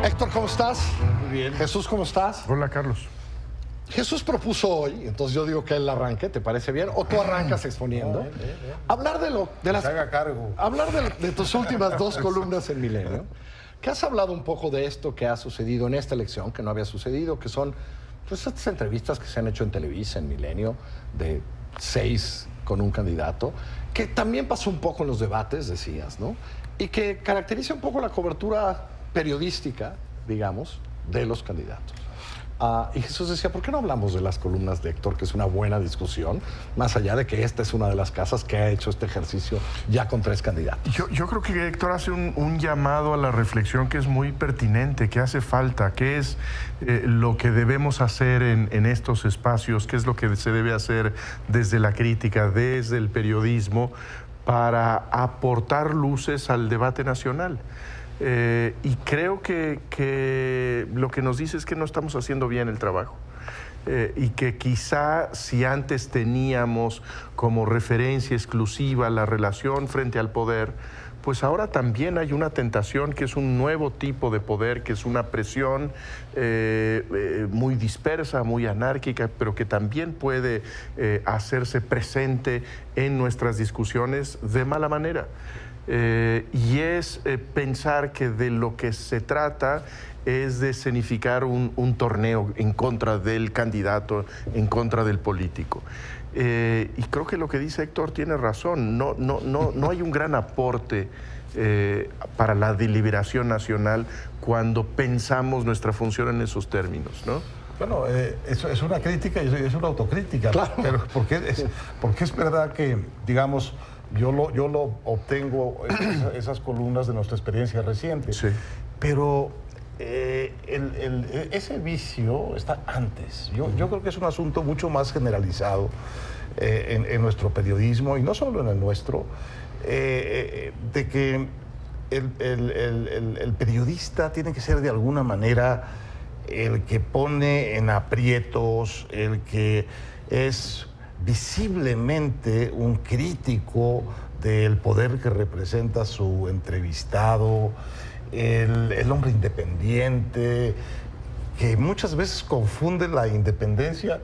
Héctor, ¿cómo estás? Muy bien. Jesús, ¿cómo estás? Hola, Carlos. Jesús propuso hoy, entonces yo digo que él arranque, ¿te parece bien? ¿O tú arrancas exponiendo? Hablar Se haga cargo. Hablar de tus últimas dos columnas en Milenio, que has hablado un poco de esto que ha sucedido en esta elección, que no había sucedido, que son pues estas entrevistas que se han hecho en Televisa, en Milenio, de 6 con un candidato, que también pasó un poco en los debates, decías, ¿no? Y que caracteriza un poco la cobertura periodística, digamos, de los candidatos. Y Jesús decía, ¿por qué no hablamos de las columnas de Héctor, que es una buena discusión, más allá de que esta es una de las casas que ha hecho este ejercicio ya con 3 candidatos? Yo creo que Héctor hace un llamado a la reflexión que es muy pertinente, que hace falta, que es lo que debemos hacer en estos espacios, qué es lo que se debe hacer desde la crítica, desde el periodismo, para aportar luces al debate nacional. Y creo que lo que nos dice es que no estamos haciendo bien el trabajo. Y que quizá si antes teníamos como referencia exclusiva la relación frente al poder, pues ahora también hay una tentación que es un nuevo tipo de poder, que es una presión muy dispersa, muy anárquica, pero que también puede hacerse presente en nuestras discusiones de mala manera. Y es pensar que de lo que se trata es de escenificar un torneo en contra del candidato, en contra del político. Y creo que lo que dice Héctor tiene razón, no hay un gran aporte para la deliberación nacional cuando pensamos nuestra función en esos términos, ¿no? Bueno, eso es una crítica y es una autocrítica. Claro. Pero porque es verdad que, digamos, yo lo obtengo esas columnas de nuestra experiencia reciente. Sí. Pero ese vicio está antes. Yo creo que es un asunto mucho más generalizado en nuestro periodismo, y no solo en el nuestro, de que el periodista tiene que ser de alguna manera el que pone en aprietos, el que es visiblemente un crítico del poder que representa su entrevistado, el hombre independiente, que muchas veces confunde la independencia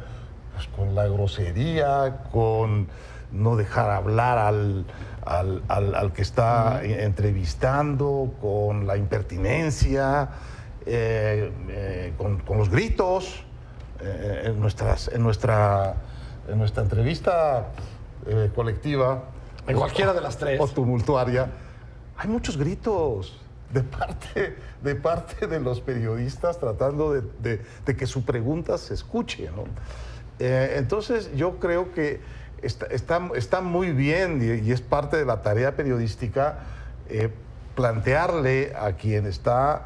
pues, con la grosería, con no dejar hablar al que está entrevistando, con la impertinencia, con los gritos. En nuestra entrevista colectiva, En cualquiera de las 3. o tumultuaria, hay muchos gritos de parte de los periodistas tratando de que su pregunta se escuche, ¿no? Entonces yo creo que está muy bien y es parte de la tarea periodística plantearle a quien está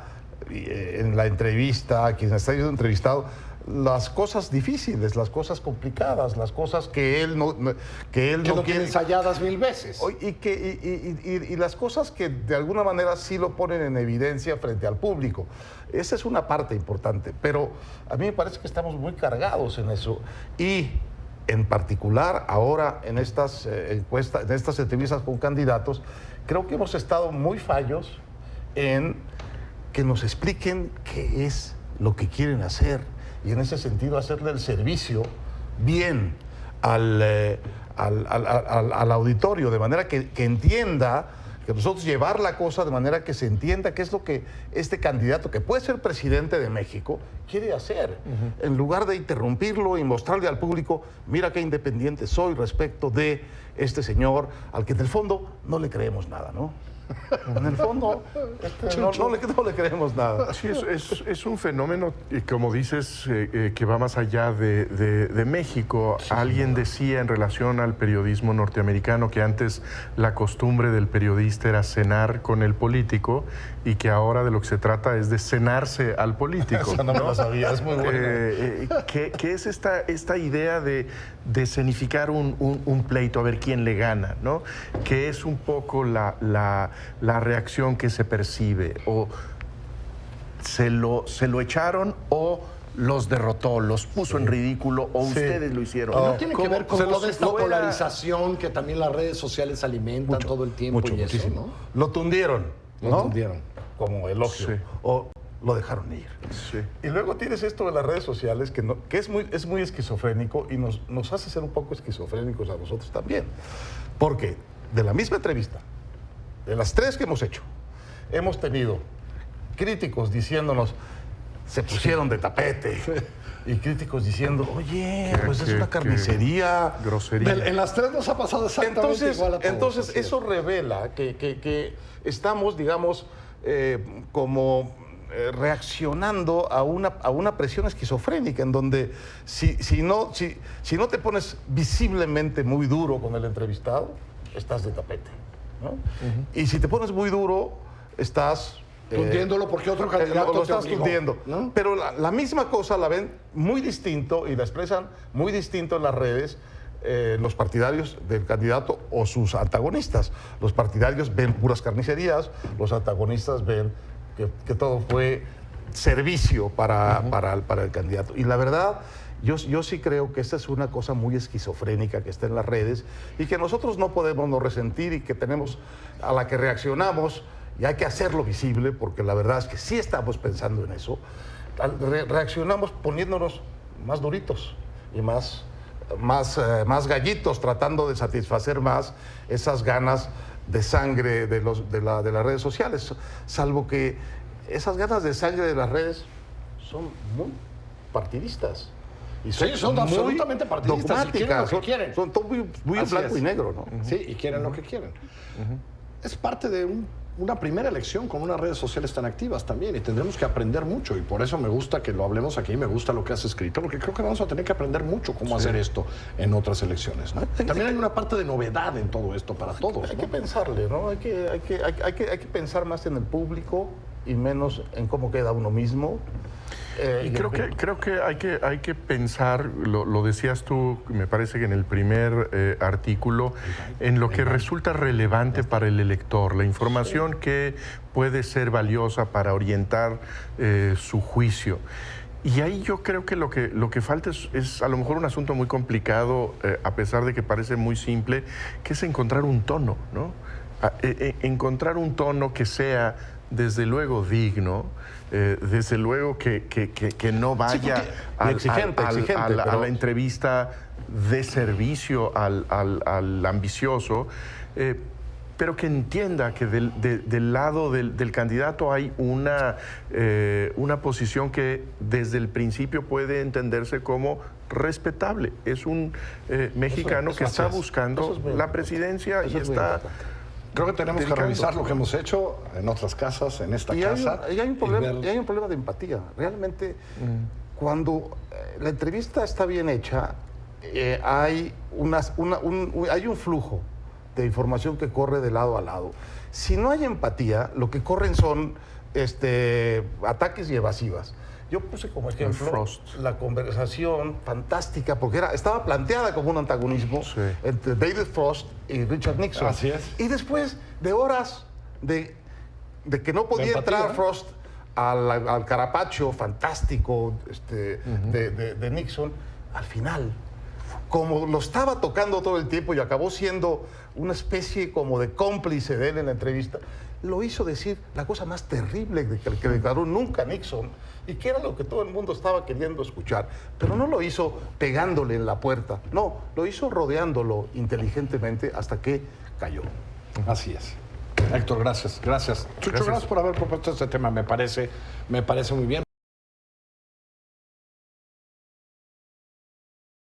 en la entrevista, a quien está siendo entrevistado, las cosas difíciles, las cosas complicadas, las cosas que él no tiene quiere ensayadas 1000 veces. Y las cosas que de alguna manera sí lo ponen en evidencia frente al público. Esa es una parte importante, pero a mí me parece que estamos muy cargados en eso. Y en particular ahora en estas encuestas, en estas entrevistas con candidatos, creo que hemos estado muy fallos en que nos expliquen qué es lo que quieren hacer, y en ese sentido hacerle el servicio bien al auditorio, de manera que entienda, que nosotros llevar la cosa de manera que se entienda qué es lo que este candidato, que puede ser presidente de México, quiere hacer, en lugar de interrumpirlo y mostrarle al público, mira qué independiente soy respecto de este señor, al que en el fondo no le creemos nada, ¿no? En el fondo, no le creemos nada. Sí, es un fenómeno, como dices, que va más allá de México. Sí, alguien decía en relación al periodismo norteamericano que antes la costumbre del periodista era cenar con el político y que ahora de lo que se trata es de cenarse al político. Eso no me lo sabía, es muy bueno. ¿Qué es esta idea de escenificar un pleito, a ver quién le gana, ¿no? Que es un poco la reacción que se percibe, o se lo echaron o los derrotó, los puso en ridículo, o ustedes lo hicieron. No tiene que ver con lo de esta polarización que también las redes sociales alimentan todo el tiempo y eso, ¿no? Lo tundieron. Lo tundieron. Como elogio. Sí. O lo dejaron ir. Sí. Y luego tienes esto de las redes sociales que es muy esquizofrénico y nos hace ser un poco esquizofrénicos a nosotros también. Porque de la misma entrevista, de las 3 que hemos hecho, hemos tenido críticos diciéndonos, se pusieron de tapete. Y críticos diciendo, oye, pues es una carnicería. Grosería. En las 3 nos ha pasado exactamente igual a todos. Entonces eso revela que estamos, digamos, como reaccionando a una presión esquizofrénica en donde si no te pones visiblemente muy duro con el entrevistado, estás de tapete, ¿no? Y si te pones muy duro, estás tundiéndolo porque otro candidato lo estás te obligó, tundiendo, ¿no? Pero la misma cosa la ven muy distinto y la expresan muy distinto en las redes los partidarios del candidato o sus antagonistas. Los partidarios ven puras carnicerías, los antagonistas ven que todo fue servicio para el candidato. Y la verdad, yo sí creo que esta es una cosa muy esquizofrénica que está en las redes y que nosotros no podemos no resentir y que tenemos, a la que reaccionamos, y hay que hacerlo visible, porque la verdad es que sí estamos pensando en eso. Reaccionamos poniéndonos más duritos y más gallitos, tratando de satisfacer más esas ganas de sangre de las redes sociales, salvo que esas ganas de sangre de las redes son muy partidistas. Y son absolutamente partidistas y quieren lo que quieren. Son todo muy en blanco y negro, ¿no? Sí, y quieren lo que quieren. Es parte de una primera elección con unas redes sociales tan activas también y tendremos que aprender mucho y por eso me gusta que lo hablemos aquí, me gusta lo que has escrito, porque creo que vamos a tener que aprender mucho cómo hacer esto en otras elecciones, ¿no? También hay una parte de novedad en todo esto para todos, Hay ¿no? que pensarle, ¿no? Hay que pensar más en el público y menos en cómo queda uno mismo. Y creo que hay que pensar, lo decías tú, me parece que en el primer artículo, en lo que resulta relevante para el elector, la información que puede ser valiosa para orientar su juicio. Y ahí yo creo que lo que falta es a lo mejor un asunto muy complicado, a pesar de que parece muy simple, que es encontrar un tono, ¿no? Encontrar un tono que sea, desde luego, digno, desde luego que no vaya a la entrevista de servicio al ambicioso, pero que entienda que del lado del candidato hay una posición que desde el principio puede entenderse como respetable. Es un mexicano que está buscando la presidencia y está... Creo que tenemos que revisar lo que hemos hecho en otras casas, en esta casa. Y hay un problema de empatía. Realmente, cuando la entrevista está bien hecha, hay un flujo de información que corre de lado a lado. Si no hay empatía, lo que corren son ataques y evasivas. Yo puse como ejemplo la conversación fantástica, porque estaba planteada como un antagonismo entre David Frost y Richard Nixon. Así es. Y después de horas de que no podía entrar Frost al carapacho fantástico de Nixon, al final, como lo estaba tocando todo el tiempo y acabó siendo una especie como de cómplice de él en la entrevista, lo hizo decir la cosa más terrible que declaró nunca Nixon y que era lo que todo el mundo estaba queriendo escuchar, pero no lo hizo pegándole en la puerta, no, lo hizo rodeándolo inteligentemente hasta que cayó. Así es. Héctor, gracias. Chucho, gracias por haber propuesto este tema, me parece muy bien.